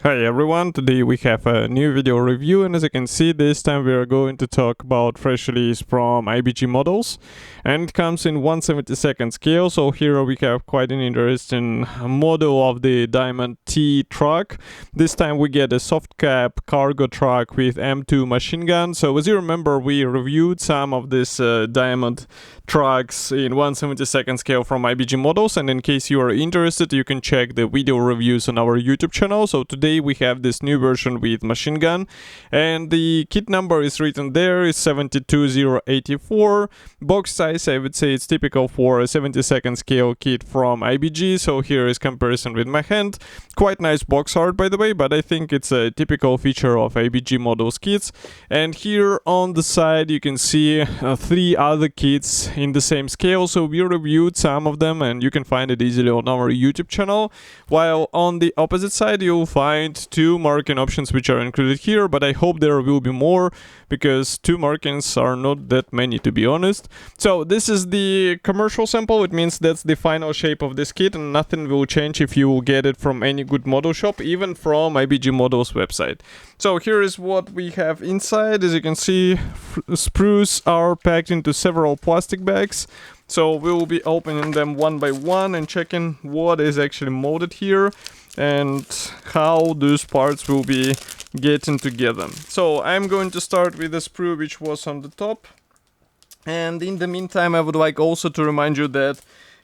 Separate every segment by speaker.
Speaker 1: Hi everyone, today we have a new video review, and as you can see, this time we are going to talk about fresh release from IBG models, and it comes in 1/72 scale. So here we have quite an interesting model of the Diamond T truck. This time we get a Softcab cargo truck with M2 machine gun. So as you remember, we reviewed some of these Diamond trucks in 1/72 scale from IBG models, and in case you are interested, you can check the video reviews on our YouTube channel. So today we have this new version with machine gun, and the kit number is written there, is 72084. Box size, I would say it's typical for a 72nd scale kit from IBG. So here is comparison with my hand. Quite nice box art, by the way, but I think it's a typical feature of IBG models kits. And here on the side you can see 3 other kits in the same scale. So we reviewed some of them, and you can find it easily on our YouTube channel, while on the opposite side you'll find 2 marking options which are included here, but I hope there will be more, because 2 markings are not that many, to be honest. So this is the commercial sample. It means that's the final shape of this kit, and nothing will change if you get it from any good model shop, even from IBG models website. So here is what we have inside. As you can see, sprues are packed into several plastic bags. So we will be opening them one by one and checking what is actually molded here and how those parts will be getting together. So I'm going to start with the sprue which was on the top. And in the meantime, I would like also to remind you that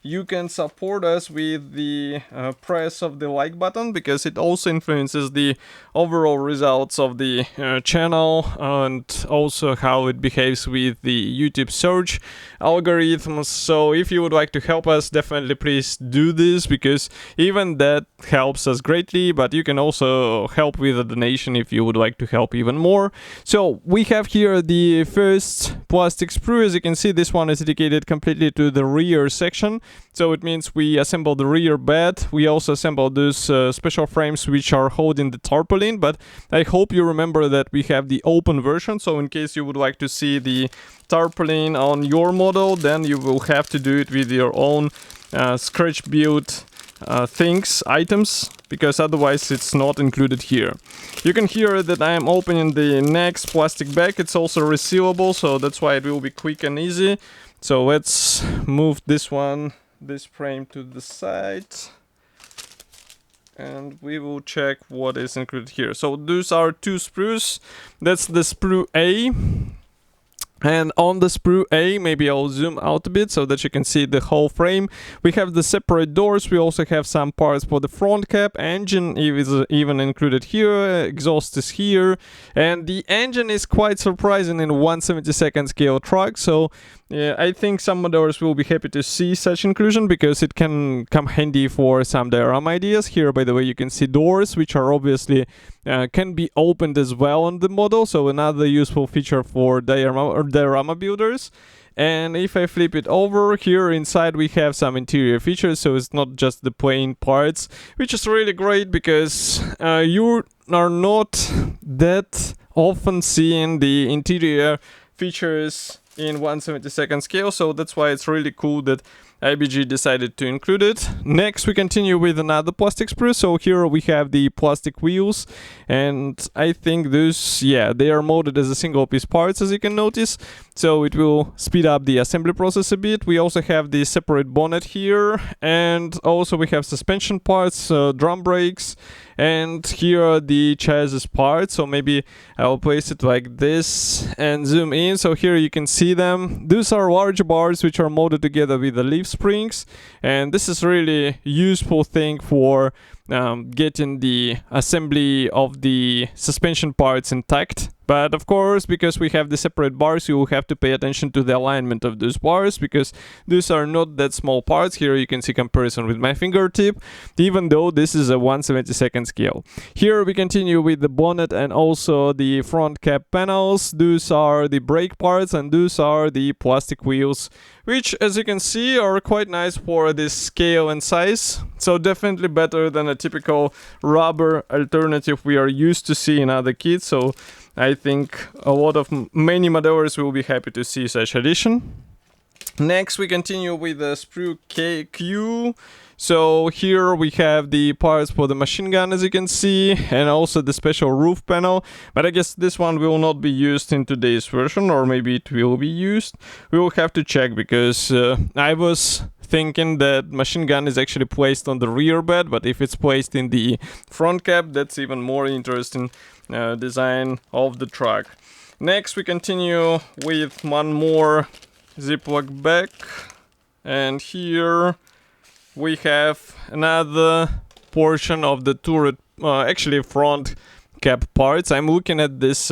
Speaker 1: you can support us with the press of the like button, because it also influences the overall results of the channel, and also how it behaves with the YouTube search algorithms. So if you would like to help us, definitely please do this, because even that helps us greatly, but you can also help with a donation if you would like to help even more. So we have here the first plastic sprue. As you can see, this one is dedicated completely to the rear section. So it means we assemble the rear bed. We also assemble those special frames which are holding the tarpaulin, but I hope you remember that we have the open version. So in case you would like to see the tarpaulin on your model, then you will have to do it with your own scratch build items, because otherwise it's not included here. You can hear that I am opening the next plastic bag. It's also resealable, so that's why it will be quick and easy. So let's move this frame to the side, and we will check what is included here. So those are 2 sprues. That's the sprue A. And on the sprue A, maybe I'll zoom out a bit so that you can see the whole frame. We have the separate doors. We also have some parts for the front cap. Engine is even included here. Exhaust is here. And the engine is quite surprising in 1/72 scale truck. So yeah, I think some modders will be happy to see such inclusion, because it can come handy for some diorama ideas. Here, by the way, you can see doors, which are obviously can be opened as well on the model. So another useful feature for diorama builders. And if I flip it over, here inside we have some interior features, so it's not just the plain parts, which is really great, because you are not that often seeing the interior features in 1/72 scale, so that's why it's really cool that IBG decided to include it. Next, we continue with another plastic sprue. So here we have the plastic wheels, and I think those, yeah, they are molded as a single piece parts, as you can notice. So it will speed up the assembly process a bit. We also have the separate bonnet here, and also we have suspension parts, drum brakes, and here are the chassis parts. So maybe I'll place it like this and zoom in. So here you can see them. Those are large bars which are molded together with the leaf springs, and this is really useful thing for getting the assembly of the suspension parts intact. But of course, because we have the separate bars, you will have to pay attention to the alignment of those bars, because these are not that small parts. Here you can see comparison with my fingertip, even though this is a 1/72 scale. Here we continue with the bonnet and also the front cap panels. Those are the brake parts, and those are the plastic wheels, which, as you can see, are quite nice for this scale and size. So definitely better than a typical rubber alternative we are used to see in other kits. So I think many modders will be happy to see such addition. Next, we continue with the sprue Q. So here we have the parts for the machine gun, as you can see, and also the special roof panel. But I guess this one will not be used in today's version, or maybe it will be used. We will have to check, because I was thinking that machine gun is actually placed on the rear bed, but if it's placed in the front cab, that's even more interesting design of the truck. Next we continue with one more Ziploc bag, and here we have another portion of the turret, actually front cab parts. I'm looking at this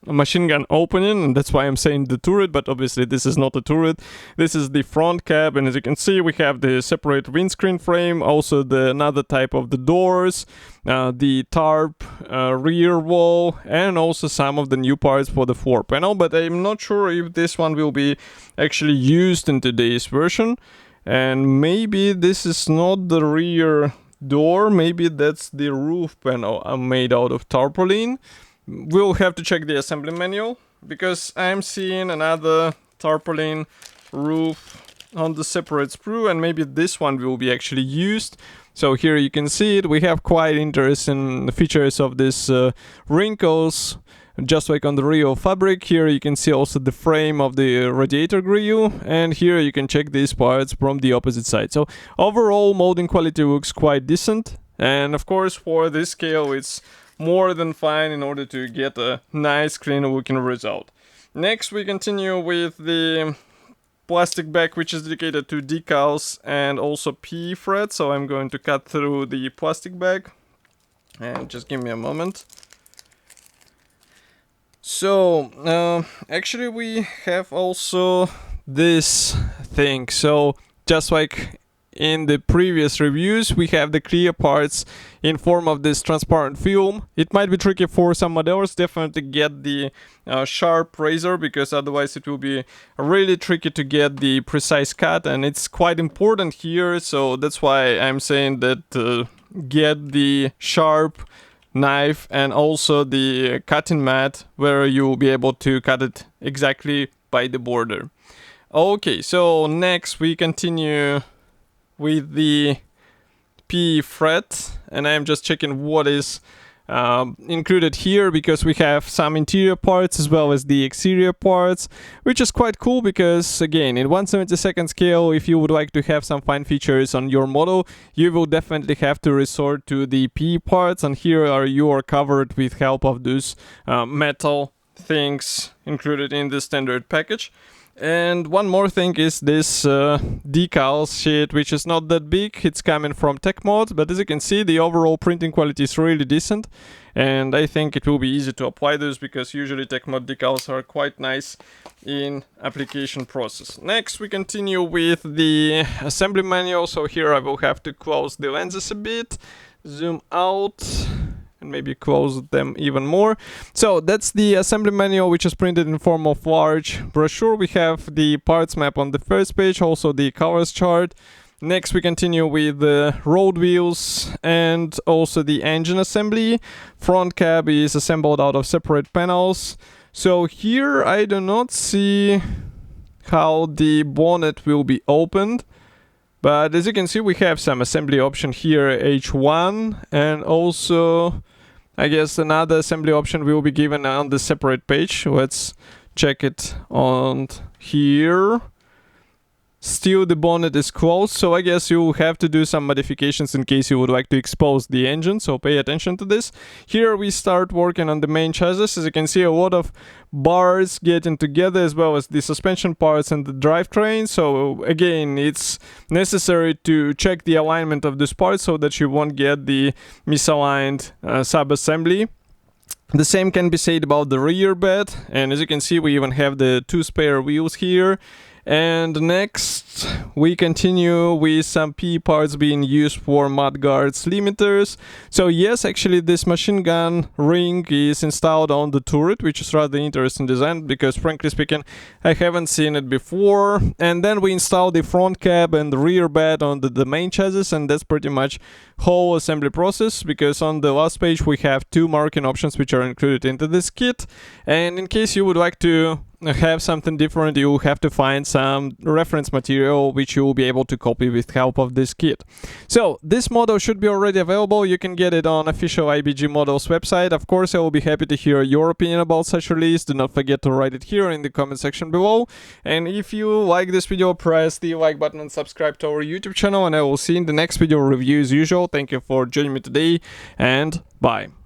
Speaker 1: machine gun opening, and that's why I'm saying the turret, but obviously this is not a turret. This is the front cab, and as you can see, we have the separate windscreen frame, also the another type of the doors, the tarp, rear wall, and also some of the new parts for the floor panel. But I'm not sure if this one will be actually used in today's version. And maybe this is not the rear door, maybe that's the roof panel made out of tarpaulin. We'll have to check the assembly manual, because I'm seeing another tarpaulin roof on the separate sprue, and maybe this one will be actually used. So here you can see it. We have quite interesting features of these wrinkles, just like on the real fabric. Here you can see also the frame of the radiator grill, and here you can check these parts from the opposite side. So overall molding quality looks quite decent, and of course for this scale it's more than fine in order to get a nice clean looking result. Next we continue with the plastic bag, which is dedicated to decals and also PE thread. So I'm going to cut through the plastic bag, and just give me a moment. So actually we have also this thing. So just like in the previous reviews, we have the clear parts in form of this transparent film. It might be tricky for some models, definitely get the sharp razor, because otherwise it will be really tricky to get the precise cut, and it's quite important here. So that's why I'm saying that get the sharp knife and also the cutting mat, where you will be able to cut it exactly by the border. Okay, so next we continue with the PE thread, and I'm just checking what is included here, because we have some interior parts as well as the exterior parts, which is quite cool, because again, in 1/72 scale, if you would like to have some fine features on your model, you will definitely have to resort to the PE parts, and here you are covered with help of those metal things included in the standard package. And one more thing is this decal sheet, which is not that big. It's coming from TechMod, but as you can see, the overall printing quality is really decent, and I think it will be easy to apply those, because usually TechMod decals are quite nice in application process. Next we continue with the assembly manual. So here I will have to close the lenses a bit, zoom out, and maybe close them even more. So that's the assembly manual, which is printed in form of large brochure. We have the parts map on the first page, also the colors chart. Next we continue with the road wheels and also the engine assembly. Front cab is assembled out of separate panels. So here I do not see how the bonnet will be opened, but as you can see, we have some assembly option here, H1, and also I guess another assembly option will be given on the separate page. Let's check it on here. Still the bonnet is closed, so I guess you will have to do some modifications in case you would like to expose the engine, so pay attention to this. Here we start working on the main chassis. As you can see, a lot of bars getting together, as well as the suspension parts and the drivetrain. So again, it's necessary to check the alignment of this part so that you won't get the misaligned sub-assembly. The same can be said about the rear bed, and as you can see, we even have the 2 spare wheels here. And next we continue with some PE parts being used for mudguards limiters. So yes, actually this machine gun ring is installed on the turret, which is rather interesting design, because frankly speaking I haven't seen it before. And then we install the front cab and the rear bed on the main chassis, and that's pretty much whole assembly process, because on the last page we have 2 marking options which are included into this kit. And in case you would like to have something different, you have to find some reference material which you will be able to copy with help of this kit. So this model should be already available. You can get it on official IBG models website. Of course, I will be happy to hear your opinion about such release. Do not forget to write it here in the comment section below. And if you like this video, press the like button and subscribe to our YouTube channel, and I will see you in the next video review as usual. Thank you for joining me today, and bye.